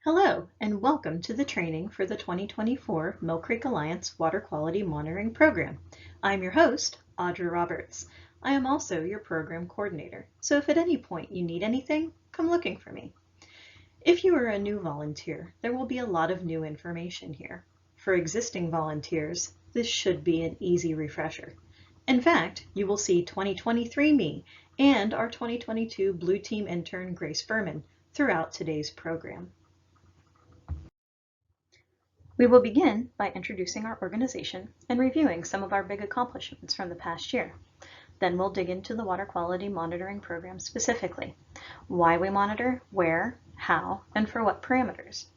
Hello, and welcome to the training for the 2024 Mill Creek Alliance Water Quality Monitoring Program. I'm your host, Audra Roberts. I am also your program coordinator, so if at any point you need anything, come looking for me. If you are a new volunteer, there will be a lot of new information here. For existing volunteers, this should be an easy refresher. In fact, you will see 2023 me and our 2022 Blue Team intern Grace Berman throughout today's program. We will begin by introducing our organization and reviewing some of our big accomplishments from the past year. Then we'll dig into the water quality monitoring program specifically, why we monitor, where, how, and for what parameters.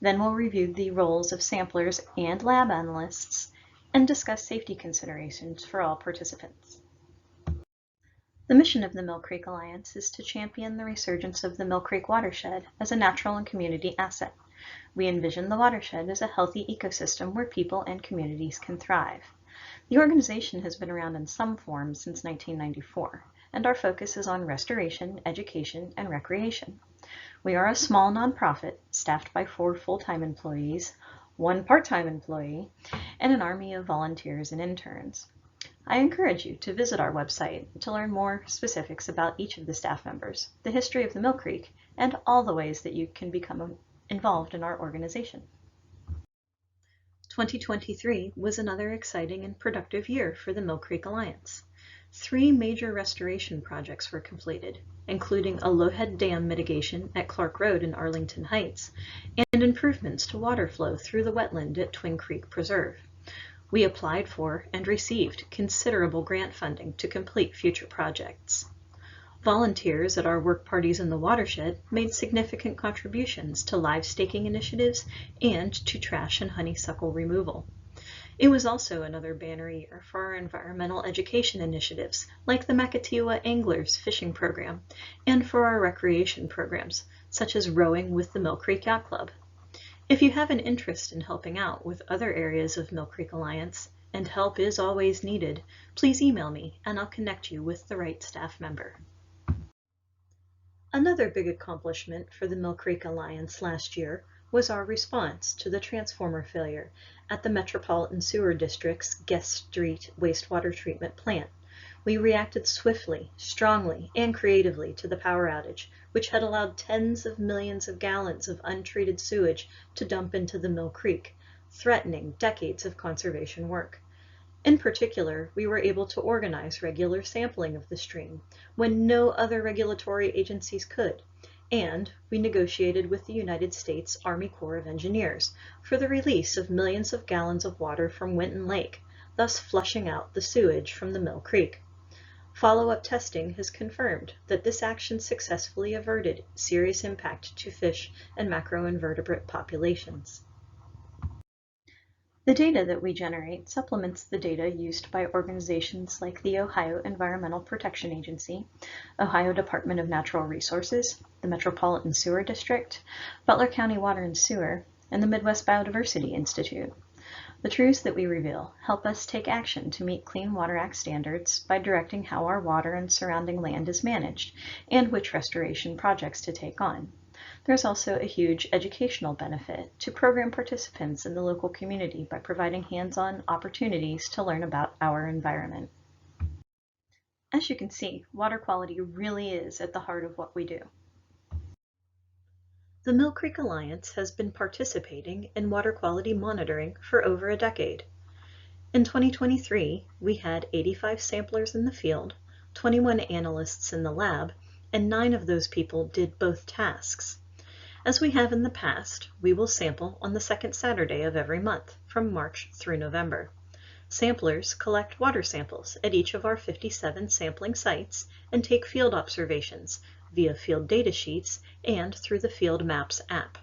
Then we'll review the roles of samplers and lab analysts and discuss safety considerations for all participants. The mission of the Mill Creek Alliance is to champion the resurgence of the Mill Creek watershed as a natural and community asset. We envision the watershed as a healthy ecosystem where people and communities can thrive. The organization has been around in some form since 1994, and our focus is on restoration, education, and recreation. We are a small nonprofit staffed by 4 full-time employees, 1 part-time employee, and an army of volunteers and interns. I encourage you to visit our website to learn more specifics about each of the staff members, the history of the Mill Creek, and all the ways that you can become involved in our organization. 2023 was another exciting and productive year for the Mill Creek Alliance. 3 major restoration projects were completed, including a Lowhead Dam mitigation at Clark Road in Arlington Heights and improvements to water flow through the wetland at Twin Creek Preserve. We applied for and received considerable grant funding to complete future projects. Volunteers at our work parties in the watershed made significant contributions to live staking initiatives and to trash and honeysuckle removal. It was also another banner year for our environmental education initiatives like the Makatiwa Anglers Fishing Program and for our recreation programs such as rowing with the Mill Creek Yacht Club. If you have an interest in helping out with other areas of Mill Creek Alliance, and help is always needed, please email me and I'll connect you with the right staff member. Another big accomplishment for the Mill Creek Alliance last year was our response to the transformer failure at the Metropolitan Sewer District's Guest Street wastewater treatment plant. We reacted swiftly, strongly, and creatively to the power outage, which had allowed tens of millions of gallons of untreated sewage to dump into the Mill Creek, threatening decades of conservation work. In particular, we were able to organize regular sampling of the stream when no other regulatory agencies could, and we negotiated with the United States Army Corps of Engineers for the release of millions of gallons of water from Winton Lake, thus flushing out the sewage from the Mill Creek. Follow-up testing has confirmed that this action successfully averted serious impact to fish and macroinvertebrate populations. The data that we generate supplements the data used by organizations like the Ohio Environmental Protection Agency, Ohio Department of Natural Resources, the Metropolitan Sewer District, Butler County Water and Sewer, and the Midwest Biodiversity Institute. The truths that we reveal help us take action to meet Clean Water Act standards by directing how our water and surrounding land is managed and which restoration projects to take on. There's also a huge educational benefit to program participants in the local community by providing hands-on opportunities to learn about our environment. As you can see, water quality really is at the heart of what we do. The Mill Creek Alliance has been participating in water quality monitoring for over a decade. In 2023, we had 85 samplers in the field, 21 analysts in the lab, and 9 of those people did both tasks. As we have in the past, we will sample on the second Saturday of every month from March through November. Samplers collect water samples at each of our 57 sampling sites and take field observations via field data sheets and through the Field Maps app.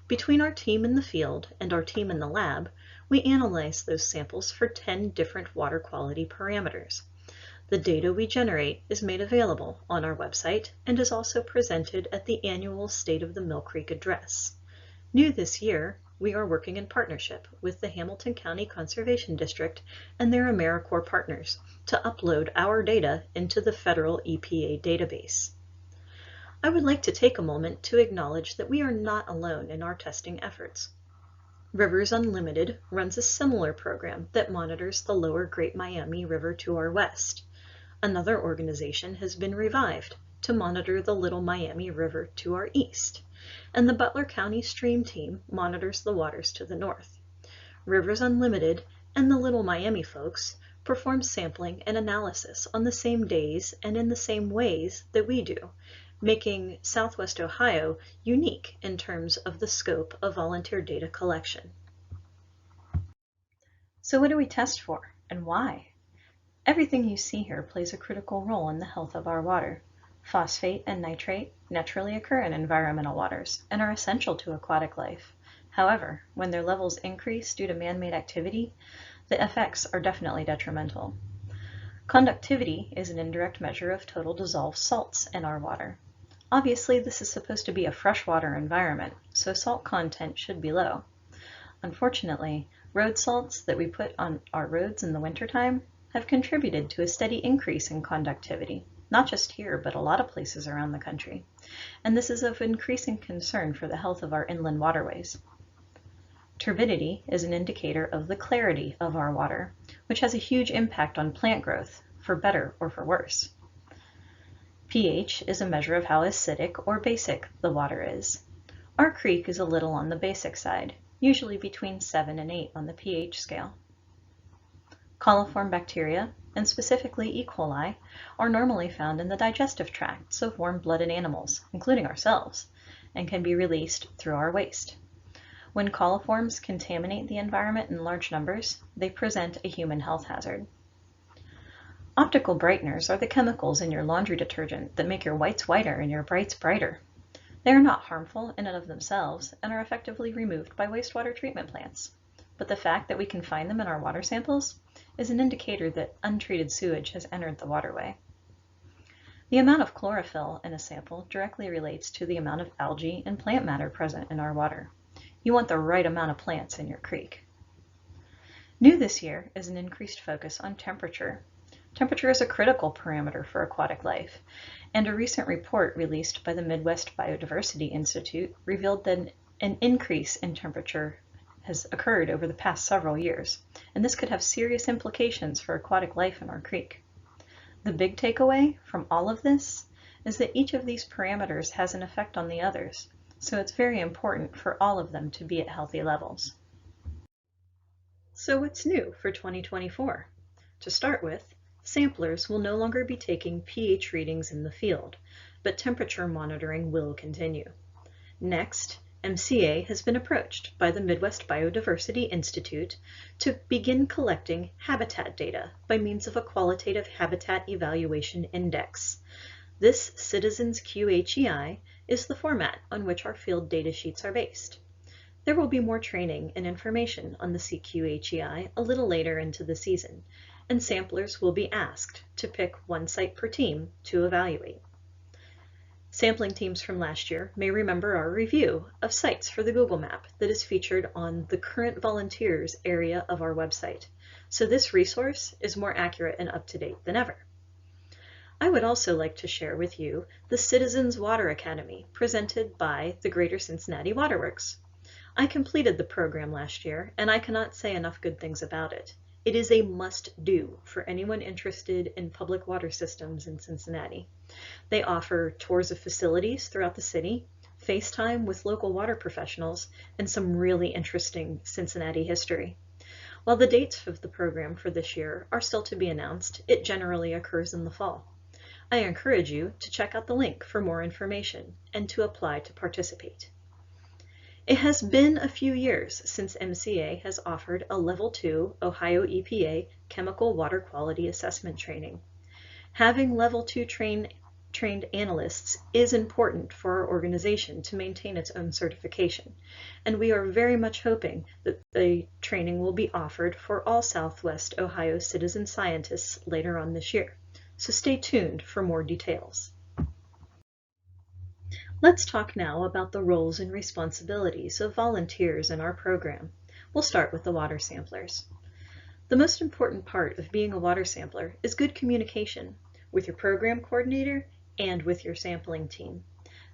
Between our team in the field and our team in the lab, we analyze those samples for 10 different water quality parameters. The data we generate is made available on our website and is also presented at the annual State of the Mill Creek Address. New this year, we are working in partnership with the Hamilton County Conservation District and their AmeriCorps partners to upload our data into the federal EPA database. I would like to take a moment to acknowledge that we are not alone in our testing efforts. Rivers Unlimited runs a similar program that monitors the lower Great Miami River to our west. Another organization has been revived to monitor the Little Miami River to our east, and the Butler County Stream Team monitors the waters to the north. Rivers Unlimited and the Little Miami folks perform sampling and analysis on the same days and in the same ways that we do, making Southwest Ohio unique in terms of the scope of volunteer data collection. So what do we test for and why? Everything you see here plays a critical role in the health of our water. Phosphate and nitrate naturally occur in environmental waters and are essential to aquatic life. However, when their levels increase due to man-made activity, the effects are definitely detrimental. Conductivity is an indirect measure of total dissolved salts in our water. Obviously, this is supposed to be a freshwater environment, so salt content should be low. Unfortunately, road salts that we put on our roads in the wintertime have contributed to a steady increase in conductivity, not just here, but a lot of places around the country. And this is of increasing concern for the health of our inland waterways. Turbidity is an indicator of the clarity of our water, which has a huge impact on plant growth, for better or for worse. pH is a measure of how acidic or basic the water is. Our creek is a little on the basic side, usually between 7 and 8 on the pH scale. Coliform bacteria, and specifically E. coli, are normally found in the digestive tracts of warm-blooded animals, including ourselves, and can be released through our waste. When coliforms contaminate the environment in large numbers, they present a human health hazard. Optical brighteners are the chemicals in your laundry detergent that make your whites whiter and your brights brighter. They are not harmful in and of themselves and are effectively removed by wastewater treatment plants. But the fact that we can find them in our water samples is an indicator that untreated sewage has entered the waterway. The amount of chlorophyll in a sample directly relates to the amount of algae and plant matter present in our water. You want the right amount of plants in your creek. New this year is an increased focus on temperature. Temperature is a critical parameter for aquatic life, and a recent report released by the Midwest Biodiversity Institute revealed that an increase in temperature has occurred over the past several years, and this could have serious implications for aquatic life in our creek. The big takeaway from all of this is that each of these parameters has an effect on the others, so it's very important for all of them to be at healthy levels. So what's new for 2024? To start with, samplers will no longer be taking pH readings in the field, but temperature monitoring will continue. Next, MCA has been approached by the Midwest Biodiversity Institute to begin collecting habitat data by means of a qualitative habitat evaluation index. This Citizens QHEI is the format on which our field data sheets are based. There will be more training and information on the CQHEI a little later into the season, and samplers will be asked to pick one site per team to evaluate. Sampling teams from last year may remember our review of sites for the Google map that is featured on the current volunteers area of our website, so this resource is more accurate and up-to-date than ever. I would also like to share with you the Citizens Water Academy presented by the Greater Cincinnati Waterworks. I completed the program last year, and I cannot say enough good things about it. It is a must-do for anyone interested in public water systems in Cincinnati. They offer tours of facilities throughout the city, FaceTime with local water professionals, and some really interesting Cincinnati history. While the dates of the program for this year are still to be announced, it generally occurs in the fall. I encourage you to check out the link for more information and to apply to participate. It has been a few years since MCA has offered a Level 2 Ohio EPA Chemical Water Quality Assessment training. Having Level 2 trained analysts is important for our organization to maintain its own certification, and we are very much hoping that the training will be offered for all Southwest Ohio citizen scientists later on this year. So stay tuned for more details. Let's talk now about the roles and responsibilities of volunteers in our program. We'll start with the water samplers. The most important part of being a water sampler is good communication with your program coordinator and with your sampling team.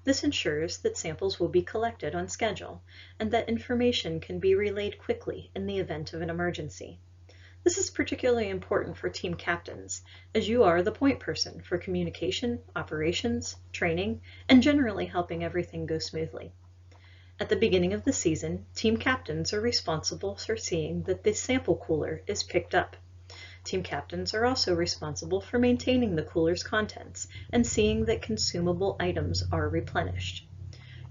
This ensures that samples will be collected on schedule and that information can be relayed quickly in the event of an emergency. This is particularly important for team captains, as you are the point person for communication, operations, training, and generally helping everything go smoothly. At the beginning of the season, team captains are responsible for seeing that the sample cooler is picked up. Team captains are also responsible for maintaining the cooler's contents and seeing that consumable items are replenished.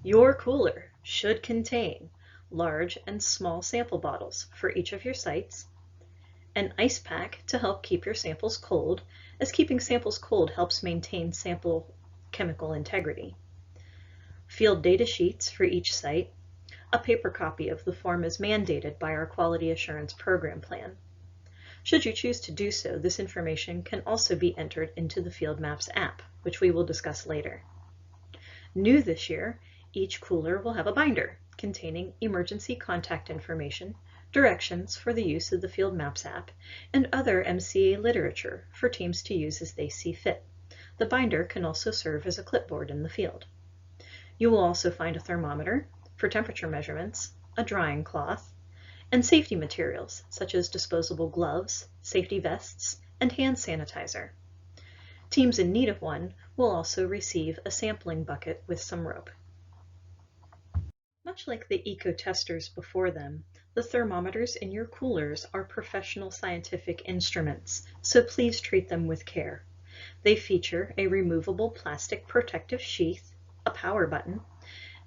Your cooler should contain large and small sample bottles for each of your sites, an ice pack to help keep your samples cold, as keeping samples cold helps maintain sample chemical integrity, field data sheets for each site, a paper copy of the form as mandated by our Quality Assurance Program Plan. Should you choose to do so, this information can also be entered into the Field Maps app, which we will discuss later. New this year, each cooler will have a binder containing emergency contact information, directions for the use of the Field Maps app, and other MCA literature for teams to use as they see fit. The binder can also serve as a clipboard in the field. You will also find a thermometer for temperature measurements, a drying cloth, and safety materials such as disposable gloves, safety vests, and hand sanitizer. Teams in need of one will also receive a sampling bucket with some rope. Much like the eco-testers before them, the thermometers in your coolers are professional scientific instruments, so please treat them with care. They feature a removable plastic protective sheath, a power button,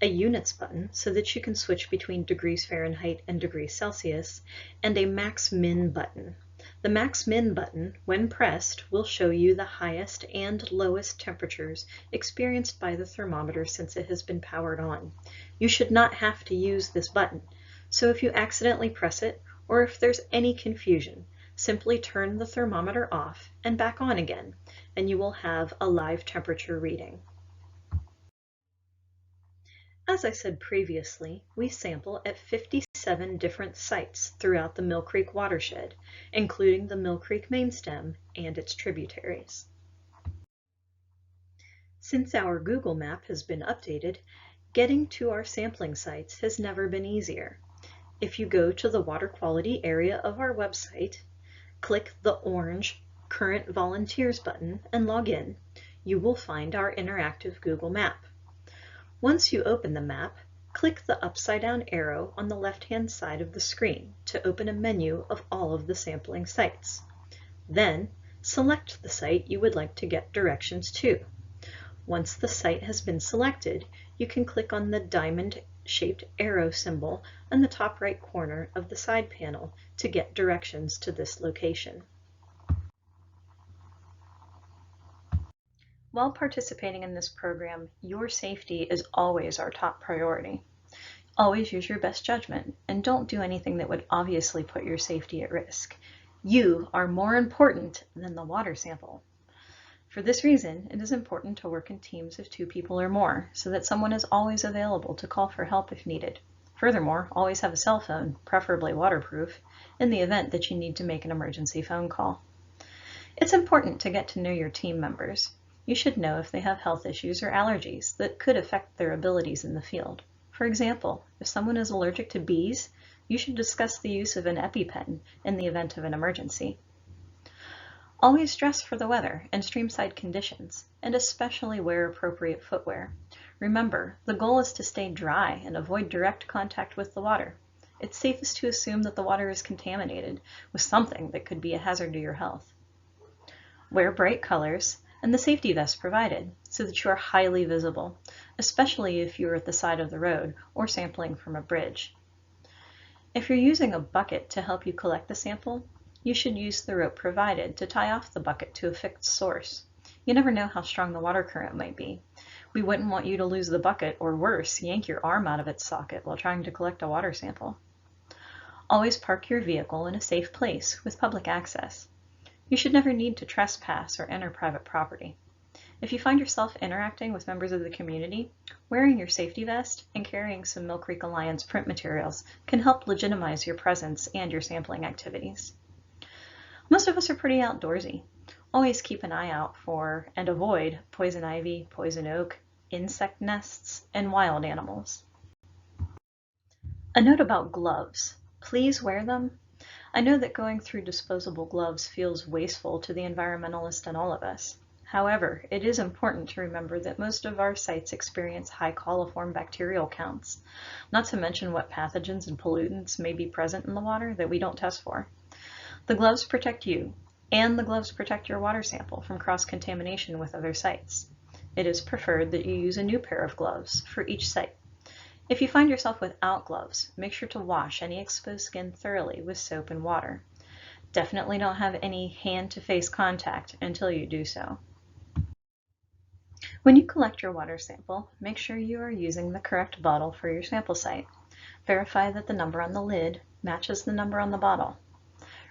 a units button so that you can switch between degrees Fahrenheit and degrees Celsius, and a max-min button. The max-min button, when pressed, will show you the highest and lowest temperatures experienced by the thermometer since it has been powered on. You should not have to use this button, so if you accidentally press it, or if there's any confusion, simply turn the thermometer off and back on again, and you will have a live temperature reading. As I said previously, we sample at 57 different sites throughout the Mill Creek watershed, including the Mill Creek main stem and its tributaries. Since our Google map has been updated, getting to our sampling sites has never been easier. If you go to the water quality area of our website, click the orange Current Volunteers button and log in, you will find our interactive Google map. Once you open the map, click the upside-down arrow on the left-hand side of the screen to open a menu of all of the sampling sites. Then, select the site you would like to get directions to. Once the site has been selected, you can click on the diamond-shaped arrow symbol on the top right corner of the side panel to get directions to this location. While participating in this program, your safety is always our top priority. Always use your best judgment and don't do anything that would obviously put your safety at risk. You are more important than the water sample. For this reason, it is important to work in teams of 2 people or more so that someone is always available to call for help if needed. Furthermore, always have a cell phone, preferably waterproof, in the event that you need to make an emergency phone call. It's important to get to know your team members. You should know if they have health issues or allergies that could affect their abilities in the field. For example, if someone is allergic to bees, you should discuss the use of an EpiPen in the event of an emergency. Always dress for the weather and streamside conditions, and especially wear appropriate footwear. Remember, the goal is to stay dry and avoid direct contact with the water. It's safest to assume that the water is contaminated with something that could be a hazard to your health. Wear bright colors and the safety vest provided so that you are highly visible, especially if you are at the side of the road or sampling from a bridge. If you're using a bucket to help you collect the sample, you should use the rope provided to tie off the bucket to a fixed source. You never know how strong the water current might be. We wouldn't want you to lose the bucket or worse, yank your arm out of its socket while trying to collect a water sample. Always park your vehicle in a safe place with public access. You should never need to trespass or enter private property. If you find yourself interacting with members of the community, wearing your safety vest and carrying some Mill Creek Alliance print materials can help legitimize your presence and your sampling activities. Most of us are pretty outdoorsy. Always keep an eye out for and avoid poison ivy, poison oak, insect nests, and wild animals. A note about gloves. Please wear them. I know that going through disposable gloves feels wasteful to the environmentalist in all of us. However, it is important to remember that most of our sites experience high coliform bacterial counts, not to mention what pathogens and pollutants may be present in the water that we don't test for. The gloves protect you, and the gloves protect your water sample from cross-contamination with other sites. It is preferred that you use a new pair of gloves for each site. If you find yourself without gloves, make sure to wash any exposed skin thoroughly with soap and water. Definitely don't have any hand-to-face contact until you do so. When you collect your water sample, make sure you are using the correct bottle for your sample site. Verify that the number on the lid matches the number on the bottle.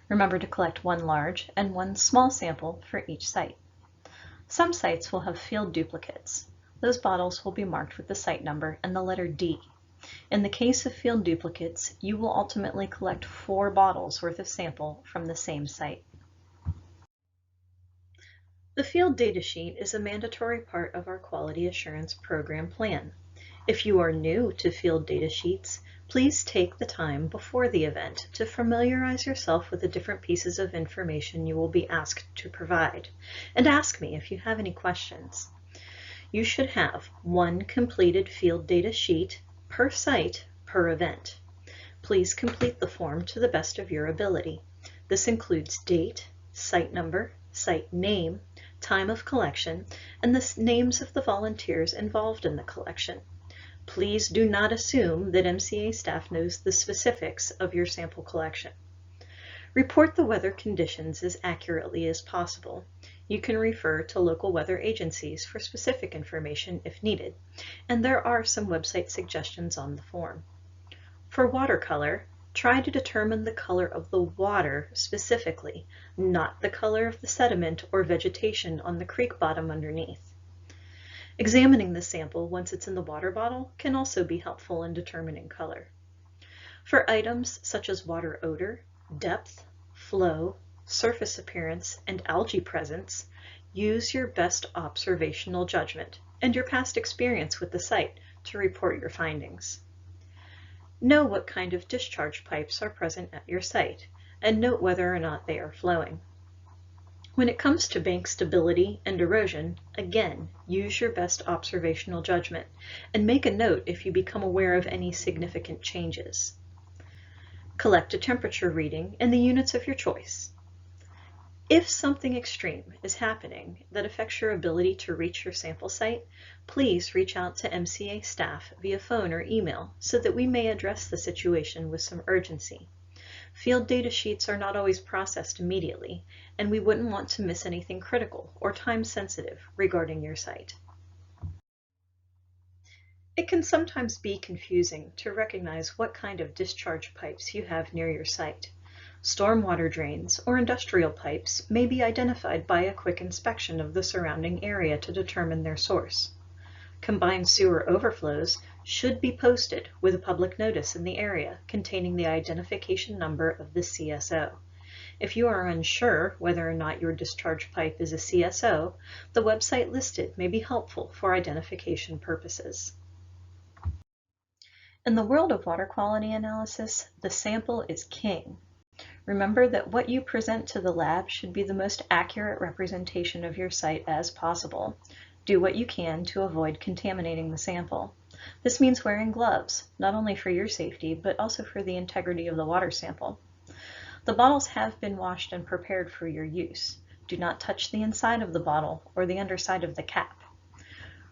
Remember to collect one large and one small sample for each site. Some sites will have field duplicates. Those bottles will be marked with the site number and the letter D. In the case of field duplicates, you will ultimately collect 4 bottles worth of sample from the same site. The field data sheet is a mandatory part of our quality assurance program plan. If you are new to field data sheets, please take the time before the event to familiarize yourself with the different pieces of information you will be asked to provide, and ask me if you have any questions. You should have one completed field data sheet per site per event. Please complete the form to the best of your ability. This includes date, site number, site name, time of collection, and the names of the volunteers involved in the collection. Please do not assume that MCA staff knows the specifics of your sample collection. Report the weather conditions as accurately as possible. You can refer to local weather agencies for specific information if needed, and there are some website suggestions on the form. For watercolor, try to determine the color of the water specifically, not the color of the sediment or vegetation on the creek bottom underneath. Examining the sample once it's in the water bottle can also be helpful in determining color. For items such as water odor, depth, flow, surface appearance, and algae presence, use your best observational judgment and your past experience with the site to report your findings. Know what kind of discharge pipes are present at your site, and note whether or not they are flowing. When it comes to bank stability and erosion, again, use your best observational judgment and make a note if you become aware of any significant changes. Collect a temperature reading in the units of your choice. If something extreme is happening that affects your ability to reach your sample site, please reach out to MCA staff via phone or email so that we may address the situation with some urgency. Field data sheets are not always processed immediately, and we wouldn't want to miss anything critical or time-sensitive regarding your site. It can sometimes be confusing to recognize what kind of discharge pipes you have near your site. Stormwater drains or industrial pipes may be identified by a quick inspection of the surrounding area to determine their source. Combined sewer overflows should be posted with a public notice in the area containing the identification number of the CSO. If you are unsure whether or not your discharge pipe is a CSO, the website listed may be helpful for identification purposes. In the world of water quality analysis, the sample is king. Remember that what you present to the lab should be the most accurate representation of your site as possible. Do what you can to avoid contaminating the sample. This means wearing gloves, not only for your safety, but also for the integrity of the water sample. The bottles have been washed and prepared for your use. Do not touch the inside of the bottle or the underside of the cap.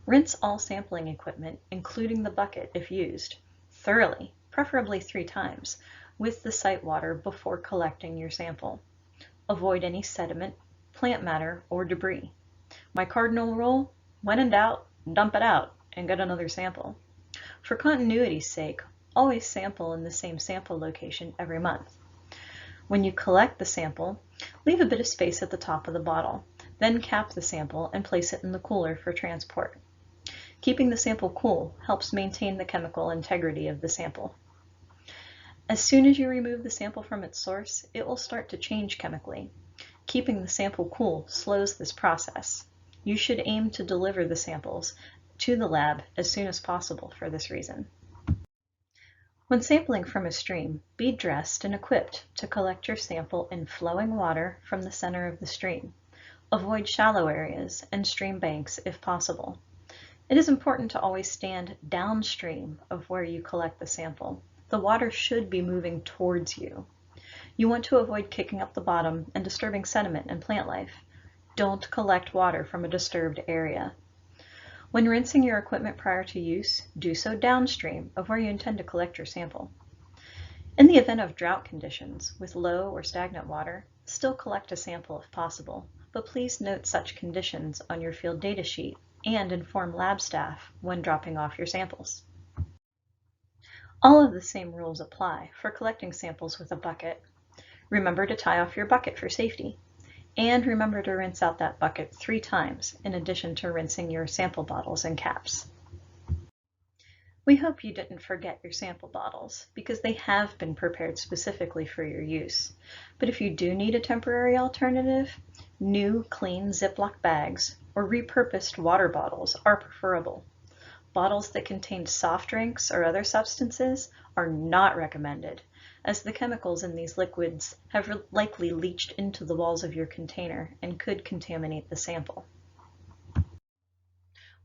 Rinse all sampling equipment, including the bucket if used, thoroughly, preferably 3 times, with the site water before collecting your sample. Avoid any sediment, plant matter, or debris. My cardinal rule, when in doubt, dump it out and get another sample. For continuity's sake, always sample in the same sample location every month. When you collect the sample, leave a bit of space at the top of the bottle, then cap the sample and place it in the cooler for transport. Keeping the sample cool helps maintain the chemical integrity of the sample. As soon as you remove the sample from its source, it will start to change chemically. Keeping the sample cool slows this process. You should aim to deliver the samples to the lab as soon as possible for this reason. When sampling from a stream, be dressed and equipped to collect your sample in flowing water from the center of the stream. Avoid shallow areas and stream banks if possible. It is important to always stand downstream of where you collect the sample. The water should be moving towards you. You want to avoid kicking up the bottom and disturbing sediment and plant life. Don't collect water from a disturbed area. When rinsing your equipment prior to use, do so downstream of where you intend to collect your sample. In the event of drought conditions with low or stagnant water, still collect a sample if possible, but please note such conditions on your field data sheet and inform lab staff when dropping off your samples. All of the same rules apply for collecting samples with a bucket. Remember to tie off your bucket for safety. And remember to rinse out that bucket 3 times in addition to rinsing your sample bottles and caps. We hope you didn't forget your sample bottles because they have been prepared specifically for your use. But if you do need a temporary alternative, new clean Ziploc bags or repurposed water bottles are preferable. Bottles that contain soft drinks or other substances are not recommended, as the chemicals in these liquids have likely leached into the walls of your container and could contaminate the sample.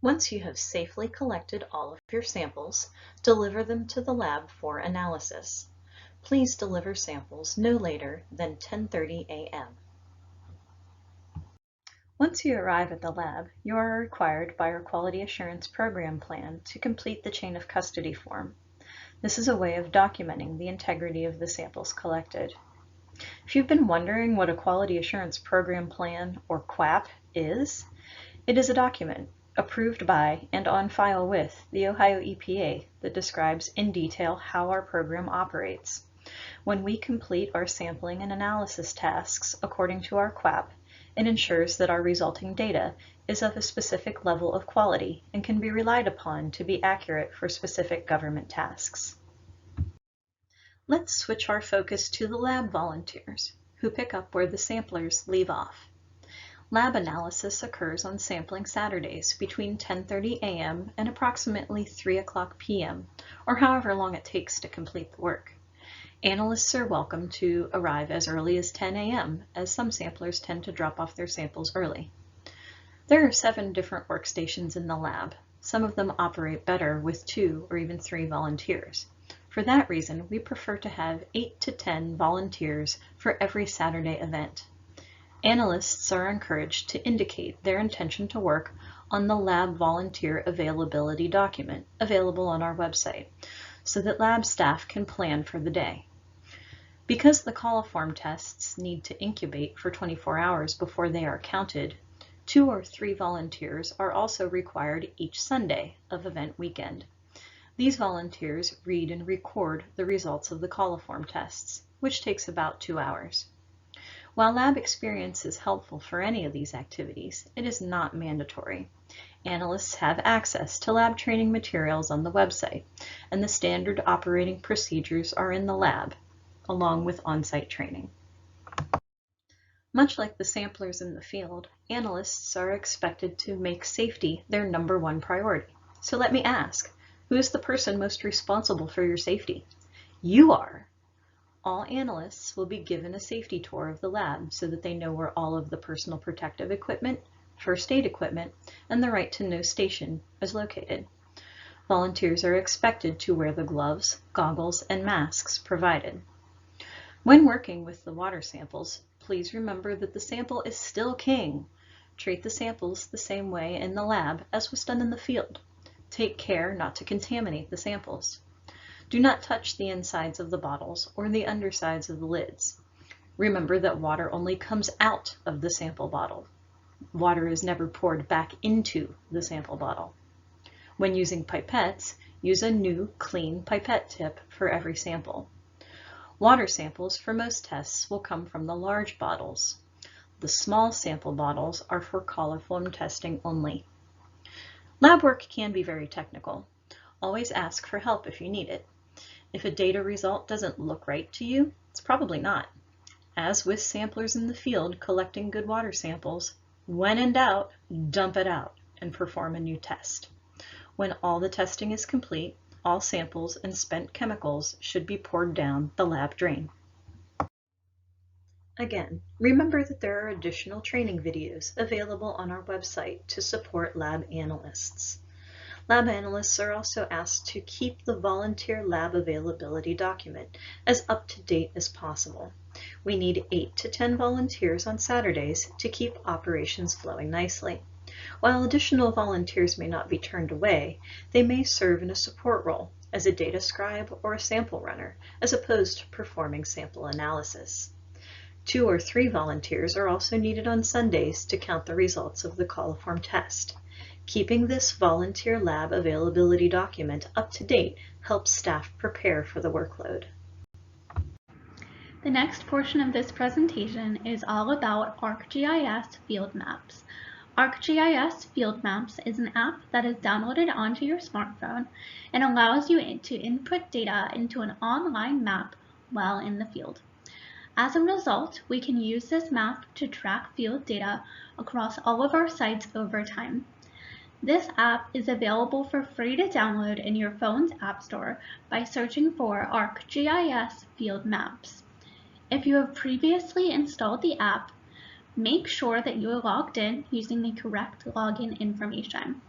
Once you have safely collected all of your samples, deliver them to the lab for analysis. Please deliver samples no later than 10:30 a.m. Once you arrive at the lab, you are required by our Quality Assurance Program Plan to complete the Chain of Custody form. This is a way of documenting the integrity of the samples collected. If you've been wondering what a Quality Assurance Program Plan, or QAP, is, it is a document approved by and on file with the Ohio EPA that describes in detail how our program operates. When we complete our sampling and analysis tasks according to our QAP, it ensures that our resulting data is of a specific level of quality and can be relied upon to be accurate for specific government tasks. Let's switch our focus to the lab volunteers, who pick up where the samplers leave off. Lab analysis occurs on sampling Saturdays between 10:30 a.m. and approximately 3 o'clock p.m., or however long it takes to complete the work. Analysts are welcome to arrive as early as 10 a.m., as some samplers tend to drop off their samples early. There are 7 different workstations in the lab. Some of them operate better with 2 or even 3 volunteers. For that reason, we prefer to have 8 to 10 volunteers for every Saturday event. Analysts are encouraged to indicate their intention to work on the lab volunteer availability document available on our website, so that lab staff can plan for the day. Because the coliform tests need to incubate for 24 hours before they are counted, 2 or 3 volunteers are also required each Sunday of event weekend. These volunteers read and record the results of the coliform tests, which takes about 2 hours. While lab experience is helpful for any of these activities, it is not mandatory. Analysts have access to lab training materials on the website, and the standard operating procedures are in the lab, along with on-site training. Much like the samplers in the field, analysts are expected to make safety their #1 priority. So let me ask, who is the person most responsible for your safety? You are. All analysts will be given a safety tour of the lab so that they know where all of the personal protective equipment, first aid equipment, and the right to know station is located. Volunteers are expected to wear the gloves, goggles, and masks provided. When working with the water samples, please remember that the sample is still king. Treat the samples the same way in the lab as was done in the field. Take care not to contaminate the samples. Do not touch the insides of the bottles or the undersides of the lids. Remember that water only comes out of the sample bottle. Water is never poured back into the sample bottle. When using pipettes, use a new, clean pipette tip for every sample. Water samples for most tests will come from the large bottles. The small sample bottles are for coliform testing only. Lab work can be very technical. Always ask for help if you need it. If a data result doesn't look right to you, it's probably not. As with samplers in the field collecting good water samples, when in doubt, dump it out and perform a new test. When all the testing is complete, all samples and spent chemicals should be poured down the lab drain. Again, remember that there are additional training videos available on our website to support lab analysts. Lab analysts are also asked to keep the volunteer lab availability document as up to date as possible. We need 8 to 10 volunteers on Saturdays to keep operations flowing nicely. While additional volunteers may not be turned away, they may serve in a support role as a data scribe or a sample runner, as opposed to performing sample analysis. 2 or 3 volunteers are also needed on Sundays to count the results of the coliform test. Keeping this volunteer lab availability document up to date helps staff prepare for the workload. The next portion of this presentation is all about ArcGIS Field Maps. ArcGIS Field Maps is an app that is downloaded onto your smartphone and allows you to input data into an online map while in the field. As a result, we can use this map to track field data across all of our sites over time. This app is available for free to download in your phone's App Store by searching for ArcGIS Field Maps. If you have previously installed the app, make sure that you are logged in using the correct login information.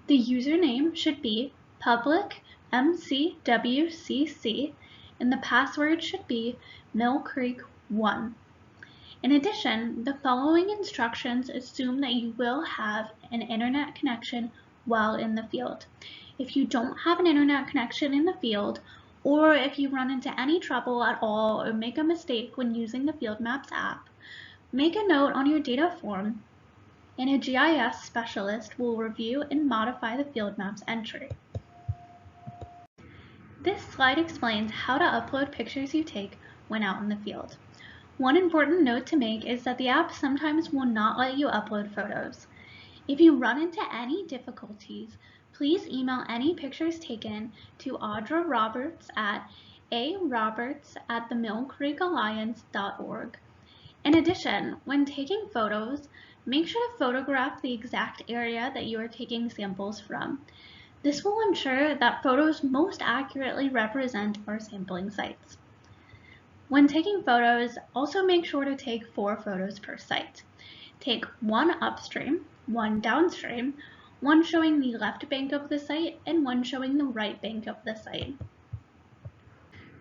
The username should be public MCWCC and the password should be millcreek1. In addition, the following instructions assume that you will have an internet connection while in the field. If you don't have an internet connection in the field, or if you run into any trouble at all or make a mistake when using the Field Maps app, make a note on your data form and a GIS specialist will review and modify the Field Maps entry. This slide explains how to upload pictures you take when out in the field. One important note to make is that the app sometimes will not let you upload photos. If you run into any difficulties, please email any pictures taken to Audra Roberts at aroberts@themillcreekalliance.org. In addition, when taking photos, make sure to photograph the exact area that you are taking samples from. This will ensure that photos most accurately represent our sampling sites. When taking photos, also make sure to take 4 photos per site. Take 1 upstream, 1 downstream, 1 showing the left bank of the site, and 1 showing the right bank of the site.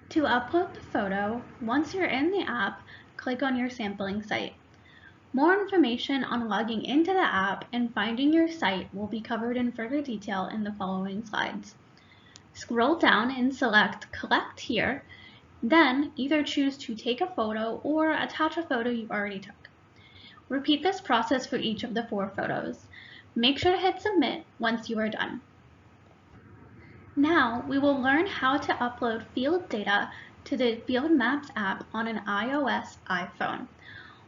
To upload the photo, once you're in the app, click on your sampling site. More information on logging into the app and finding your site will be covered in further detail in the following slides. Scroll down and select Collect Here, then either choose to take a photo or attach a photo you already took. Repeat this process for each of the 4 photos. Make sure to hit Submit once you are done. Now we will learn how to upload field data to the Field Maps app on an iOS iPhone.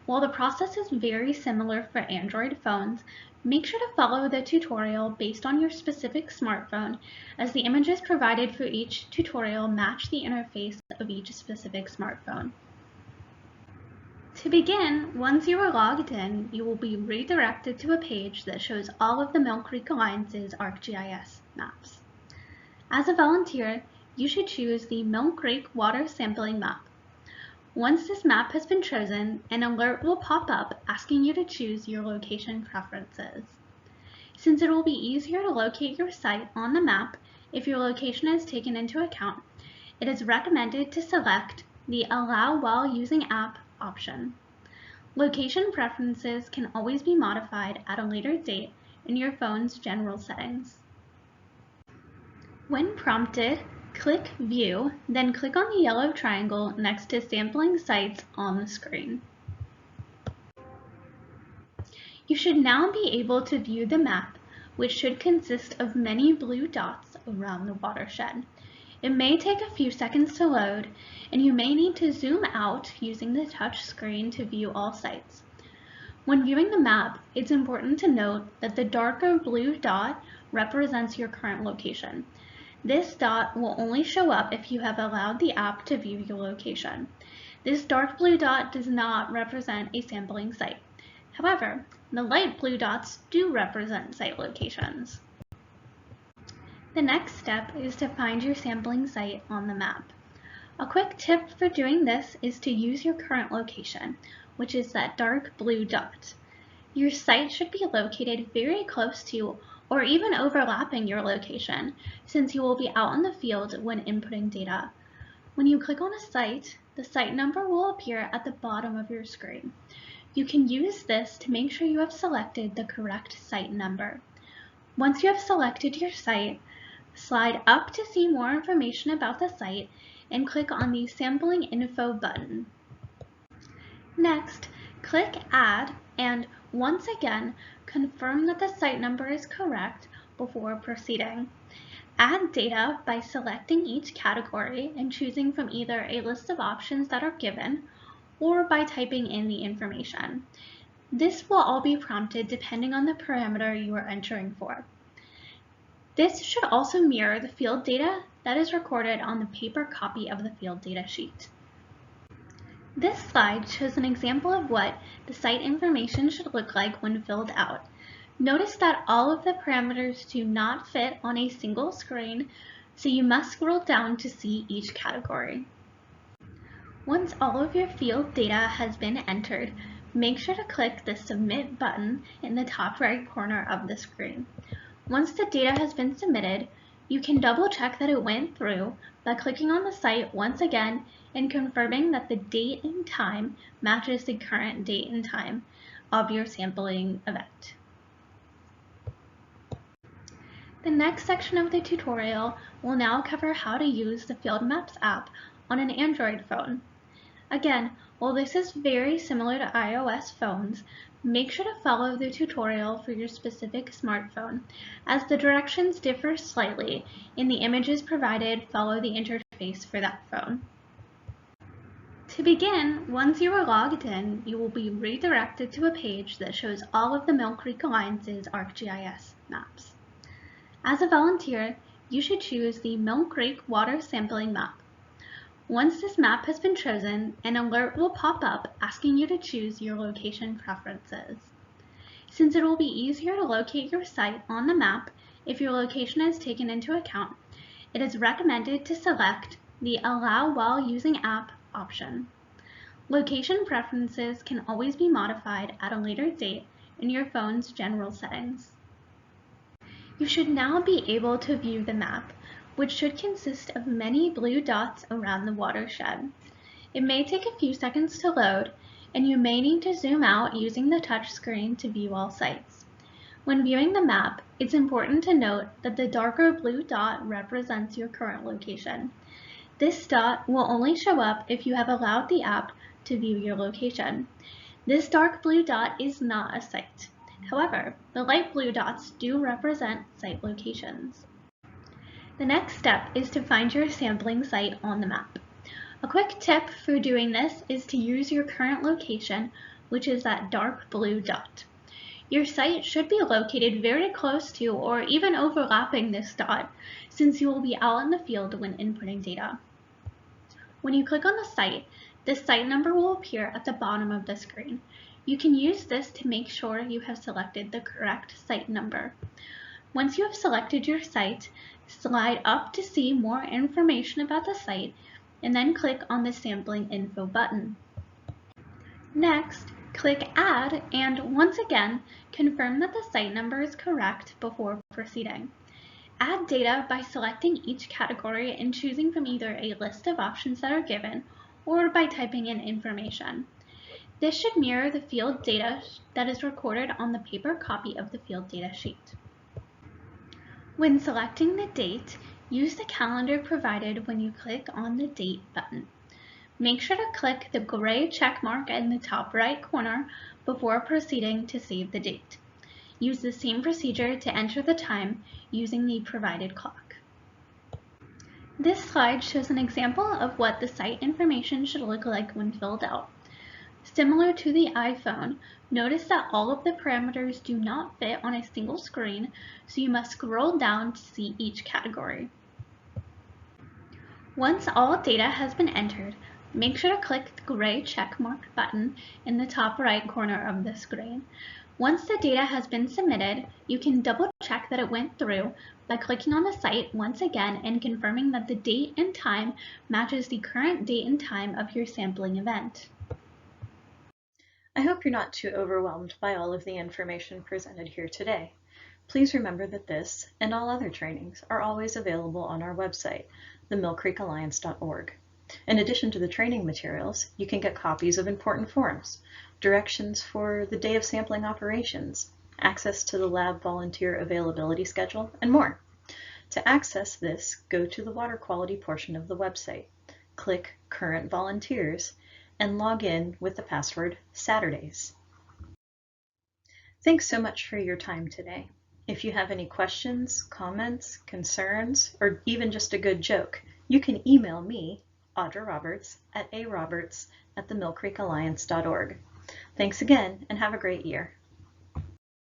While the process is very similar for Android phones, make sure to follow the tutorial based on your specific smartphone, as the images provided for each tutorial match the interface of each specific smartphone. To begin, once you are logged in, you will be redirected to a page that shows all of the Mill Creek Alliance's ArcGIS maps. As a volunteer, you should choose the Mill Creek Water Sampling Map. Once this map has been chosen, an alert will pop up asking you to choose your location preferences. Since it will be easier to locate your site on the map if your location is taken into account, it is recommended to select the Allow While Using App option. Location preferences can always be modified at a later date in your phone's general settings. When prompted, click View, then click on the yellow triangle next to Sampling Sites on the screen. You should now be able to view the map, which should consist of many blue dots around the watershed. It may take a few seconds to load, and you may need to zoom out using the touch screen to view all sites. When viewing the map, it's important to note that the darker blue dot represents your current location. This dot will only show up if you have allowed the app to view your location. This dark blue dot does not represent a sampling site. However, the light blue dots do represent site locations. The next step is to find your sampling site on the map. A quick tip for doing this is to use your current location, which is that dark blue dot. Your site should be located very close to or even overlapping your location, since you will be out in the field when inputting data. When you click on a site, the site number will appear at the bottom of your screen. You can use this to make sure you have selected the correct site number. Once you have selected your site, slide up to see more information about the site and click on the Sampling Info button. Next, click Add and once again confirm that the site number is correct before proceeding. Add data by selecting each category and choosing from either a list of options that are given or by typing in the information. This will all be prompted depending on the parameter you are entering for. This should also mirror the field data that is recorded on the paper copy of the field data sheet. This slide shows an example of what the site information should look like when filled out. Notice that all of the parameters do not fit on a single screen, so you must scroll down to see each category. Once all of your field data has been entered, make sure to click the Submit button in the top right corner of the screen. Once the data has been submitted, you can double check that it went through by clicking on the site once again and confirming that the date and time matches the current date and time of your sampling event. The next section of the tutorial will now cover how to use the Field Maps app on an Android phone. Again, while this is very similar to iOS phones, make sure to follow the tutorial for your specific smartphone, as the directions differ slightly and the images provided follow the interface for that phone. To begin, once you are logged in, you will be redirected to a page that shows all of the Mill Creek Alliance's ArcGIS maps. As a volunteer, you should choose the Mill Creek Water Sampling Map. Once this map has been chosen, an alert will pop up asking you to choose your location preferences. Since it will be easier to locate your site on the map if your location is taken into account, it is recommended to select the Allow While Using App option. Location preferences can always be modified at a later date in your phone's general settings. You should now be able to view the map, which should consist of many blue dots around the watershed. It may take a few seconds to load, and you may need to zoom out using the touchscreen to view all sites. When viewing the map, it's important to note that the darker blue dot represents your current location. This dot will only show up if you have allowed the app to view your location. This dark blue dot is not a site. However, the light blue dots do represent site locations. The next step is to find your sampling site on the map. A quick tip for doing this is to use your current location, which is that dark blue dot. Your site should be located very close to or even overlapping this dot, since you will be out in the field when inputting data. When you click on the site number will appear at the bottom of the screen. You can use this to make sure you have selected the correct site number. Once you have selected your site, slide up to see more information about the site and then click on the Sampling Info button. Next, click Add and once again confirm that the site number is correct before proceeding. Add data by selecting each category and choosing from either a list of options that are given or by typing in information. This should mirror the field data that is recorded on the paper copy of the field data sheet. When selecting the date, use the calendar provided when you click on the Date button. Make sure to click the gray check mark in the top right corner before proceeding to save the date. Use the same procedure to enter the time using the provided clock. This slide shows an example of what the site information should look like when filled out. Similar to the iPhone, notice that all of the parameters do not fit on a single screen, so you must scroll down to see each category. Once all data has been entered, make sure to click the gray check mark button in the top right corner of the screen. Once the data has been submitted, you can double check that it went through by clicking on the site once again and confirming that the date and time matches the current date and time of your sampling event. I hope you're not too overwhelmed by all of the information presented here today. Please remember that this and all other trainings are always available on our website, themillcreekalliance.org. In addition to the training materials, you can get copies of important forms, directions for the day of sampling operations, access to the lab volunteer availability schedule, and more. To access this, go to the water quality portion of the website, click Current Volunteers, and log in with the password Saturdays. Thanks so much for your time today. If you have any questions, comments, concerns, or even just a good joke, you can email me, Audra Roberts, at aroberts@themillcreekalliance.org. Thanks again, and have a great year.